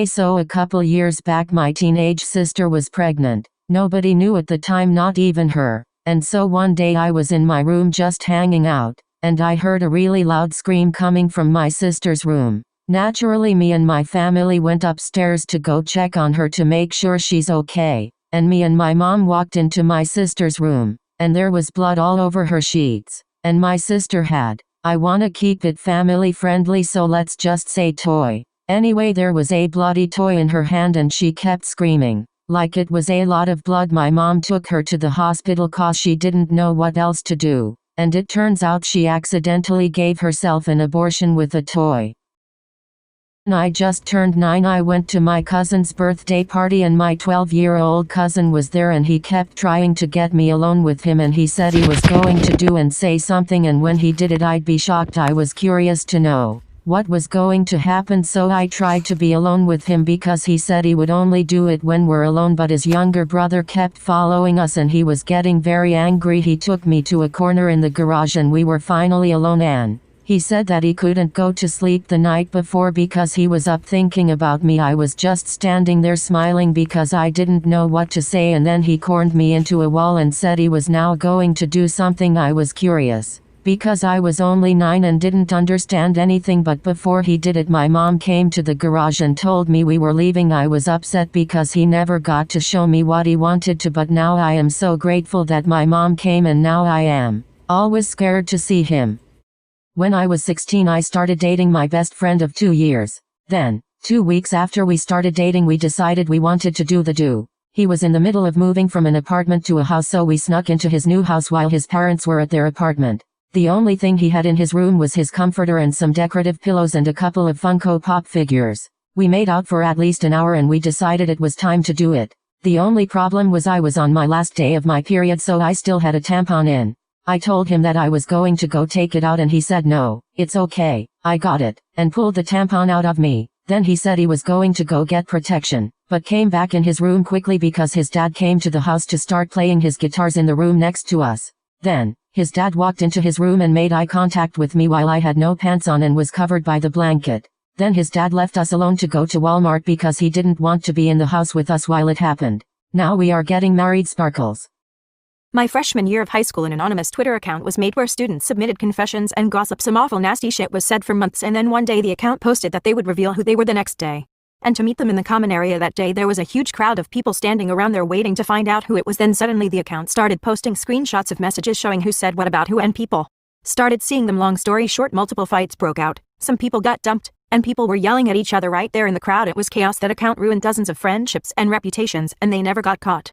So a couple years back my teenage sister was pregnant. Nobody knew at the time, not even her. And so one day I was in my room just hanging out, and I heard a really loud scream coming from my sister's room. Naturally me and my family went upstairs to go check on her to make sure she's okay, and me and my mom walked into my sister's room, and there was blood all over her sheets, and my sister had, I wanna keep it family friendly so let's just say toy. Anyway, there was a bloody toy in her hand and she kept screaming. Like it was a lot of blood. My mom took her to the hospital cause she didn't know what else to do, and it turns out she accidentally gave herself an abortion with a toy. I just turned 9. I went to my cousin's birthday party and my 12-year-old cousin was there and he kept trying to get me alone with him and he said he was going to do and say something, and when he did it I'd be shocked. I was curious to know what was going to happen, so I tried to be alone with him because he said he would only do it when we're alone, but his younger brother kept following us and he was getting very angry. He took me to a corner in the garage and we were finally alone, and he said that he couldn't go to sleep the night before because he was up thinking about me. I was just standing there smiling because I didn't know what to say, and then he cornered me into a wall and said he was now going to do something. I was curious because I was only 9 and didn't understand anything, but before he did it my mom came to the garage and told me we were leaving. I was upset because he never got to show me what he wanted to, but now I am so grateful that my mom came, and now I am always scared to see him. When I was 16 I started dating my best friend of 2 years. Then, 2 weeks after we started dating we decided we wanted to do the do. He was in the middle of moving from an apartment to a house, so we snuck into his new house while his parents were at their apartment. The only thing he had in his room was his comforter and some decorative pillows and a couple of Funko Pop figures. We made out for at least an hour and we decided it was time to do it. The only problem was I was on my last day of my period, so I still had a tampon in. I told him that I was going to go take it out and he said no, it's okay, I got it, and pulled the tampon out of me. Then he said he was going to go get protection, but came back in his room quickly because his dad came to the house to start playing his guitars in the room next to us. Then, his dad walked into his room and made eye contact with me while I had no pants on and was covered by the blanket. Then his dad left us alone to go to Walmart because he didn't want to be in the house with us while it happened. Now we are getting married. Sparkles. My freshman year of high school, an anonymous Twitter account was made where students submitted confessions and gossip. Some awful nasty shit was said for months, and then one day the account posted that they would reveal who they were the next day. And to meet them in the common area that day there was a huge crowd of people standing around there waiting to find out who it was. Then suddenly the account started posting screenshots of messages showing who said what about who, and people started seeing them. Long story short, multiple fights broke out, some people got dumped, and people were yelling at each other right there in the crowd. It was chaos. That account ruined dozens of friendships and reputations, and they never got caught.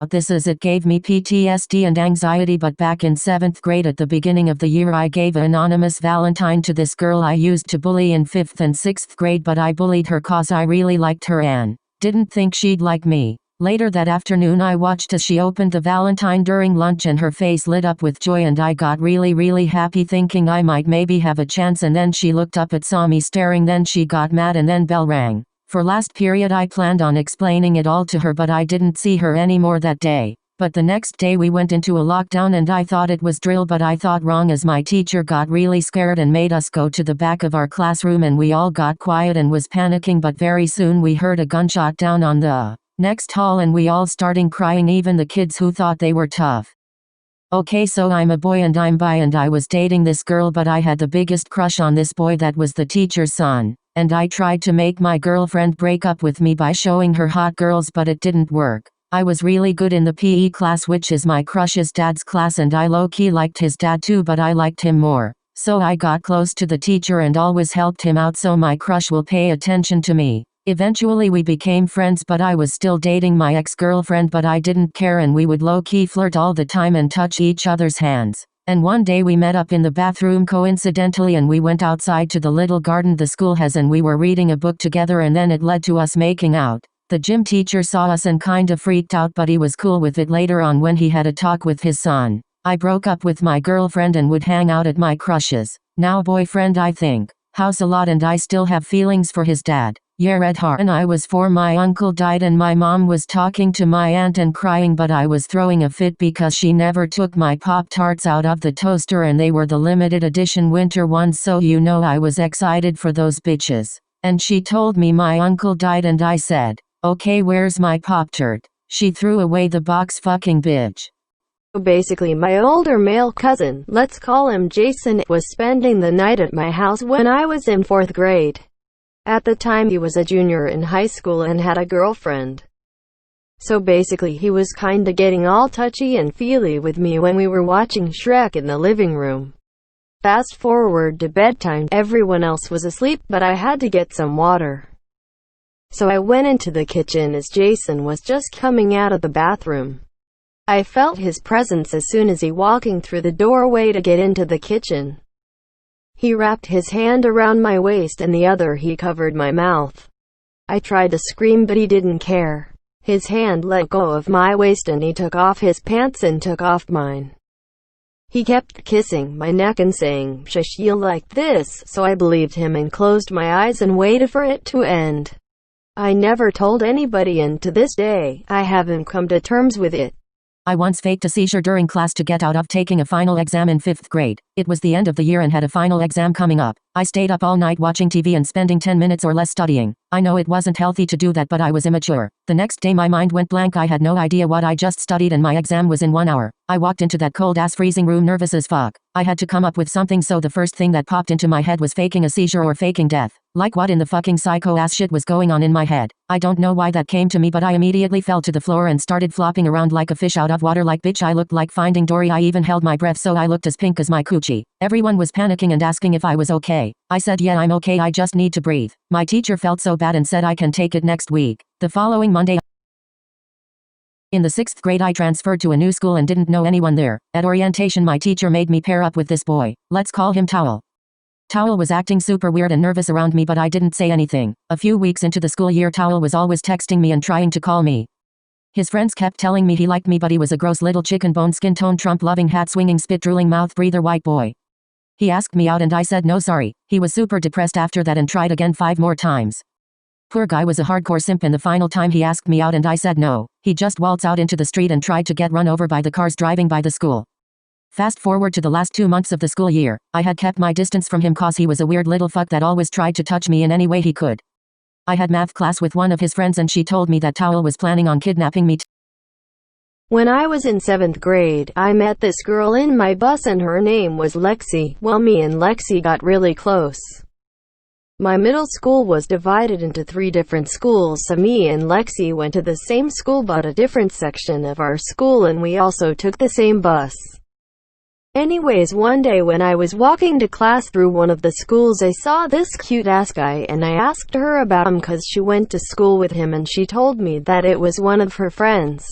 It gave me PTSD and anxiety, but back in 7th grade at the beginning of the year I gave an anonymous Valentine to this girl I used to bully in 5th and 6th grade, but I bullied her cause I really liked her and didn't think she'd like me. Later that afternoon I watched as she opened the Valentine during lunch and her face lit up with joy, and I got really happy thinking I might maybe have a chance, and then she looked up and saw me staring, then she got mad and then bell rang. For last period I planned on explaining it all to her, but I didn't see her anymore that day. But the next day we went into a lockdown and I thought it was drill, but I thought wrong as my teacher got really scared and made us go to the back of our classroom, and we all got quiet and was panicking, but very soon we heard a gunshot down on the next hall and we all started crying, even the kids who thought they were tough. Okay, so I'm a boy and I'm bi and I was dating this girl, but I had the biggest crush on this boy that was the teacher's son. And I tried to make my girlfriend break up with me by showing her hot girls, but it didn't work. I was really good in the PE class, which is my crush's dad's class, and I low-key liked his dad too, but I liked him more. So I got close to the teacher and always helped him out so my crush will pay attention to me. Eventually we became friends, but I was still dating my ex-girlfriend, but I didn't care and we would low-key flirt all the time and touch each other's hands. And one day we met up in the bathroom coincidentally and we went outside to the little garden the school has and we were reading a book together, and then it led to us making out. The gym teacher saw us and kinda freaked out, but he was cool with it later on when he had a talk with his son. I broke up with my girlfriend and would hang out at my crush's now boyfriend, I think, house a lot, and I still have feelings for his dad. Yeah, Red Heart. And I was 4, my uncle died and my mom was talking to my aunt and crying, but I was throwing a fit because she never took my Pop-Tarts out of the toaster and they were the limited edition winter ones, so you know I was excited for those bitches. And she told me my uncle died and I said, okay, where's my Pop-Tart? She threw away the box, fucking bitch. Basically, my older male cousin, let's call him Jason, was spending the night at my house when I was in 4th grade. At the time he was a junior in high school and had a girlfriend. So basically he was kinda getting all touchy and feely with me when we were watching Shrek in the living room. Fast forward to bedtime, everyone else was asleep, but I had to get some water. So I went into the kitchen as Jason was just coming out of the bathroom. I felt his presence as soon as he walking through the doorway to get into the kitchen. He wrapped his hand around my waist and the other he covered my mouth. I tried to scream but he didn't care. His hand let go of my waist and he took off his pants and took off mine. He kept kissing my neck and saying, "Shush, you like this," so I believed him and closed my eyes and waited for it to end. I never told anybody and to this day, I haven't come to terms with it. I once faked a seizure during class to get out of taking a final exam in 5th grade. It was the end of the year and had a final exam coming up. I stayed up all night watching TV and spending 10 minutes or less studying. I know it wasn't healthy to do that, but I was immature. The next day my mind went blank. I had no idea what I just studied and my exam was in 1 hour. I walked into that cold-ass freezing room nervous as fuck. I had to come up with something, so the first thing that popped into my head was faking a seizure or faking death. Like, what in the fucking psycho-ass shit was going on in my head? I don't know why that came to me, but I immediately fell to the floor and started flopping around like a fish out of water. Like, bitch, I looked like Finding Dory. I even held my breath so I looked as pink as my coochie. Everyone was panicking and asking if I was okay. I said, yeah, I'm okay, I just need to breathe. My teacher felt so bad and said I can take it next week. The following Monday, in the 6th grade, I transferred to a new school and didn't know anyone there. At orientation, my teacher made me pair up with this boy. Let's call him Towel. Towel was acting super weird and nervous around me, but I didn't say anything. A few weeks into the school year, Towel was always texting me and trying to call me. His friends kept telling me he liked me, but he was a gross little chicken bone, skin tone, Trump-loving, hat-swinging, spit-drooling, mouth-breather white boy. He asked me out and I said no sorry. He was super depressed after that and tried again 5 more times. Poor guy was a hardcore simp, and the final time he asked me out and I said no, he just waltzed out into the street and tried to get run over by the cars driving by the school. Fast forward to the last 2 months of the school year. I had kept my distance from him cause he was a weird little fuck that always tried to touch me in any way he could. I had math class with one of his friends and she told me that Towel was planning on kidnapping me. When I was in 7th grade, I met this girl in my bus and her name was Lexi. Well, me and Lexi got really close. My middle school was divided into 3 different schools, so me and Lexi went to the same school but a different section of our school, and we also took the same bus. Anyways, one day when I was walking to class through one of the schools, I saw this cute-ass guy and I asked her about him cause she went to school with him, and she told me that it was one of her friends.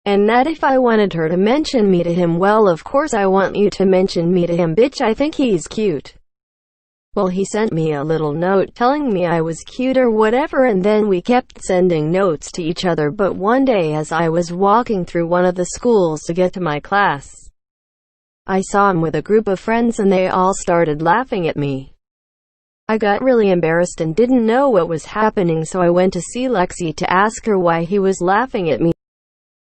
And that if I wanted her to mention me to him, well, of course I want you to mention me to him, bitch, I think he's cute. Well, he sent me a little note telling me I was cute or whatever, and then we kept sending notes to each other. But one day as I was walking through one of the schools to get to my class, I saw him with a group of friends and they all started laughing at me. I got really embarrassed and didn't know what was happening, so I went to see Lexi to ask her why he was laughing at me.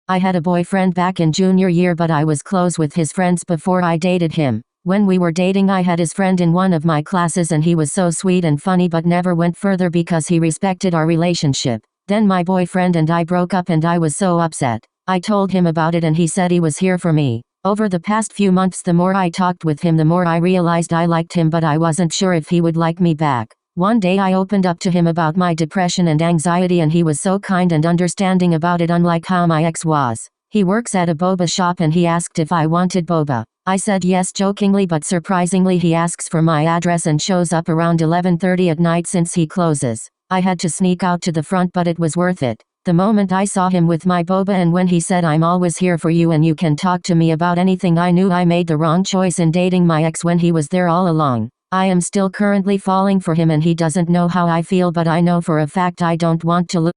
I had a boyfriend back in junior year, but I was close with his friends before I dated him. When we were dating, I had his friend in one of my classes and he was so sweet and funny but never went further because he respected our relationship. Then my boyfriend and I broke up and I was so upset. I told him about it and he said he was here for me. Over the past few months, the more I talked with him, the more I realized I liked him, but I wasn't sure if he would like me back. One day I opened up to him about my depression and anxiety and he was so kind and understanding about it, unlike how my ex was. He works at a boba shop and he asked if I wanted boba. I said yes jokingly, but surprisingly he asks for my address and shows up around 11:30 at night since he closes. I had to sneak out to the front, but it was worth it. The moment I saw him with my boba and when he said I'm always here for you and you can talk to me about anything, I knew I made the wrong choice in dating my ex when he was there all along. I am still currently falling for him and he doesn't know how I feel, but I know for a fact I don't want to lose.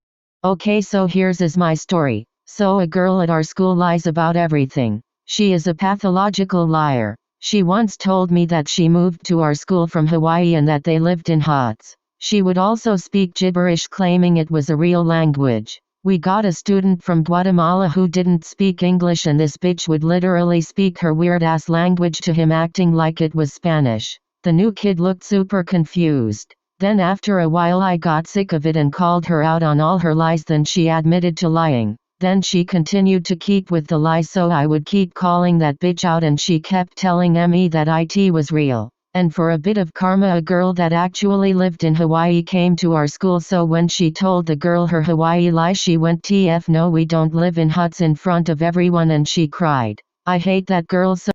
Okay, so here's my story. So a girl at our school lies about everything. She is a pathological liar. She once told me that she moved to our school from Hawaii and that they lived in huts. She would also speak gibberish claiming it was a real language. We got a student from Guatemala who didn't speak English and this bitch would literally speak her weird-ass language to him acting like it was Spanish. The new kid looked super confused. Then after a while I got sick of it and called her out on all her lies. Then she admitted to lying. Then she continued to keep with the lies, so I would keep calling that bitch out and she kept telling me that it was real. And for a bit of karma, a girl that actually lived in Hawaii came to our school, so when she told the girl her Hawaii lie, she went TF no, we don't live in huts, in front of everyone, and she cried. I hate that girl so.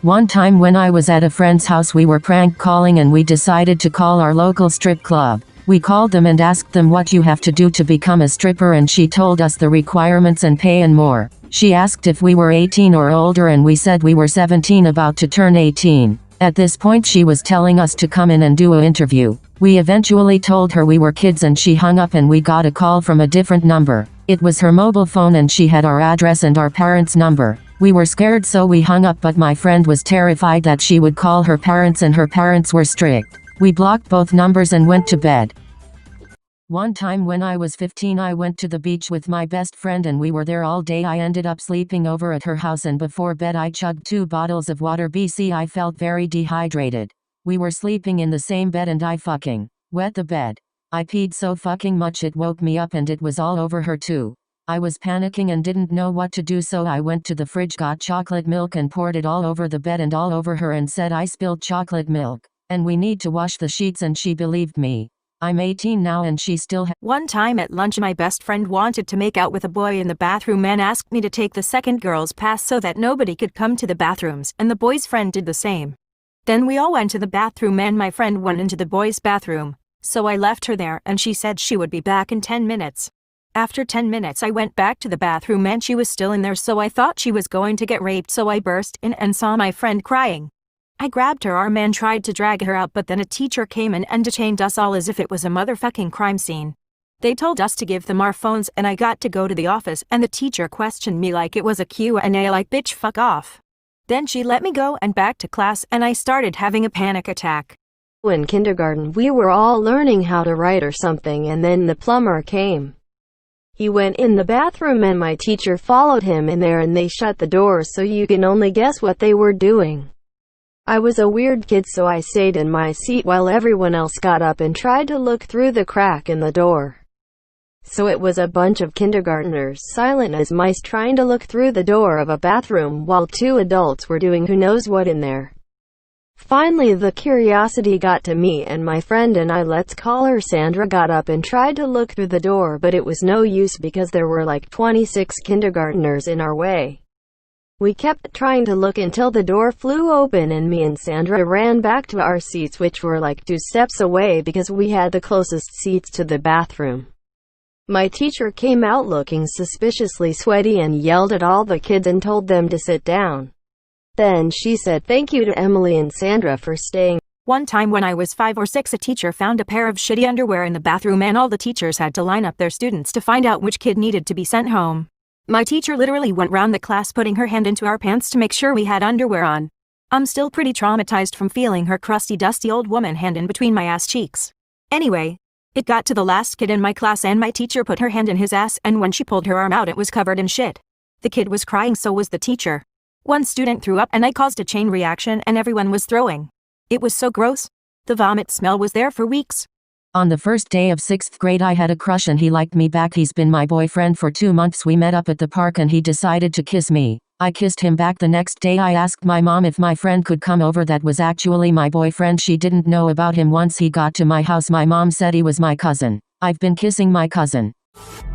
One time when I was at a friend's house, we were prank calling and we decided to call our local strip club. We called them and asked them what you have to do to become a stripper, and she told us the requirements and pay and more. She asked if we were 18 or older and we said we were 17, about to turn 18. At this point she was telling us to come in and do an interview. We eventually told her we were kids and she hung up, and we got a call from a different number. It was her mobile phone and she had our address and our parents' number. We were scared, so we hung up, but my friend was terrified that she would call her parents, and her parents were strict. We blocked both numbers and went to bed. One time when I was 15, I went to the beach with my best friend and we were there all day. I ended up sleeping over at her house, and before bed I chugged 2 bottles of water. I felt very dehydrated. We were sleeping in the same bed and I fucking wet the bed. I peed so fucking much it woke me up, and it was all over her too. I was panicking and didn't know what to do, so I went to the fridge, got chocolate milk and poured it all over the bed and all over her and said I spilled chocolate milk, and we need to wash the sheets, and she believed me. I'm 18 now and she still One time at lunch, my best friend wanted to make out with a boy in the bathroom and asked me to take the second girl's pass so that nobody could come to the bathrooms, and the boy's friend did the same. Then we all went to the bathroom and my friend went into the boy's bathroom, so I left her there and she said she would be back in 10 minutes. After 10 minutes I went back to the bathroom and she was still in there, so I thought she was going to get raped, so I burst in and saw my friend crying. I grabbed her arm and tried to drag her out, but then a teacher came in and detained us all as if it was a motherfucking crime scene. They told us to give them our phones and I got to go to the office, and the teacher questioned me like it was a Q&A, like bitch fuck off. Then she let me go and back to class, and I started having a panic attack. In kindergarten we were all learning how to write or something, and then the plumber came. He went in the bathroom and my teacher followed him in there, and they shut the door, so you can only guess what they were doing. I was a weird kid, so I stayed in my seat while everyone else got up and tried to look through the crack in the door. So it was a bunch of kindergartners, silent as mice, trying to look through the door of a bathroom while 2 adults were doing who knows what in there. Finally the curiosity got to me, and my friend and I, let's call her Sandra, got up and tried to look through the door, but it was no use because there were like 26 kindergartners in our way. We kept trying to look until the door flew open and me and Sandra ran back to our seats, which were like 2 steps away because we had the closest seats to the bathroom. My teacher came out looking suspiciously sweaty and yelled at all the kids and told them to sit down. Then she said thank you to Emily and Sandra for staying. One time when I was 5 or 6, a teacher found a pair of shitty underwear in the bathroom and all the teachers had to line up their students to find out which kid needed to be sent home. My teacher literally went round the class putting her hand into our pants to make sure we had underwear on. I'm still pretty traumatized from feeling her crusty, dusty old woman hand in between my ass cheeks. Anyway, it got to the last kid in my class and my teacher put her hand in his ass, and when she pulled her arm out it was covered in shit. The kid was crying, so was the teacher. One student threw up and I caused a chain reaction and everyone was throwing. It was so gross. The vomit smell was there for weeks. On the first day of 6th grade I had a crush and he liked me back. He's been my boyfriend for 2 months. We met up at the park and he decided to kiss me. I kissed him back. The next day I asked my mom if my friend could come over. That was actually my boyfriend. She didn't know about him. Once he got to my house my mom said he was my cousin. I've been kissing my cousin.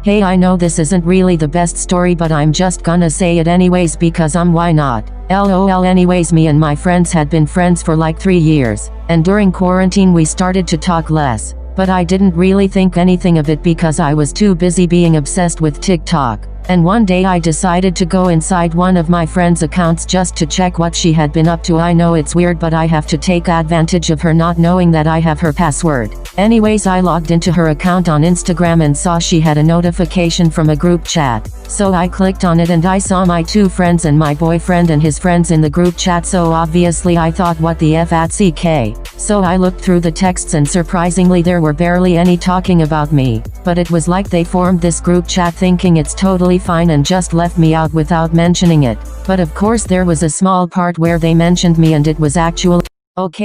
Hey, I know this isn't really the best story, but I'm just gonna say it anyways because why not? LOL. Anyways, me and my friends had been friends for like 3 years, and during quarantine we started to talk less. But I didn't really think anything of it because I was too busy being obsessed with TikTok. And one day I decided to go inside one of my friend's accounts just to check what she had been up to. I know it's weird, but I have to take advantage of her not knowing that I have her password. Anyways, I logged into her account on Instagram and saw she had a notification from a group chat. So I clicked on it and I saw my 2 friends and my boyfriend and his friends in the group chat, so obviously I thought what the F at CK. So I looked through the texts and surprisingly there were barely any talking about me. But it was like they formed this group chat thinking it's totally fine and just left me out without mentioning it. But of course there was a small part where they mentioned me and it was actually okay.